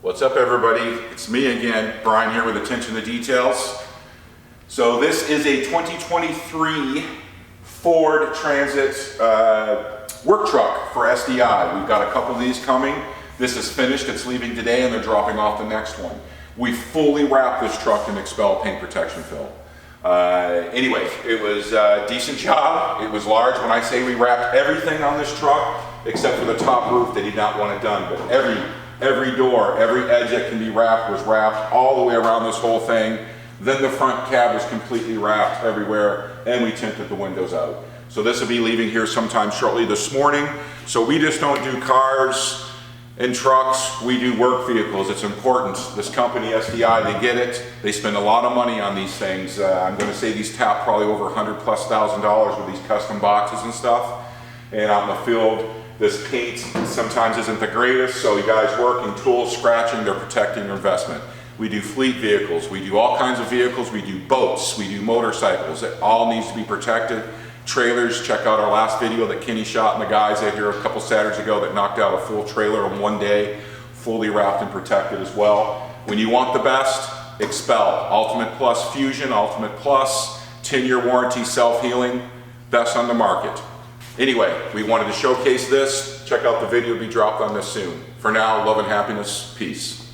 What's up, everybody? It's me again, Brian here with Attention to Details. So this is a 2023 Ford Transit work truck for SDI. We've got a couple of these coming. This is finished, it's leaving today, and they're dropping off the next one. We fully wrapped this truck in Xpel paint protection film. Anyway, it was a decent job. It was large. When I say we wrapped everything on this truck, except for the top roof, they did not want it done, but every door, every edge that can be wrapped was wrapped all the way around this whole thing. Then the front cab was completely wrapped everywhere, and we tinted the windows out. So this will be leaving here sometime shortly this morning. So we just don't do cars and trucks, we do work vehicles. It's important. This company, SDI, they get it. They spend a lot of money on these things. I'm gonna say these tap probably over $100,000+ with these custom boxes and stuff. And out in the field, this paint sometimes isn't the greatest, so you guys working, tools, scratching, they're protecting your investment. We do fleet vehicles, we do all kinds of vehicles, we do boats, we do motorcycles. It all needs to be protected. Trailers, check out our last video that Kenny shot and the guys out here a couple Saturdays ago that knocked out a full trailer in one day, fully wrapped and protected as well. When you want the best, Xpel, Ultimate Plus Fusion, Ultimate Plus, 10-year warranty, self-healing, best on the market. Anyway, we wanted to showcase this. Check out the video, it'll be dropped on this soon. For now, love and happiness, peace.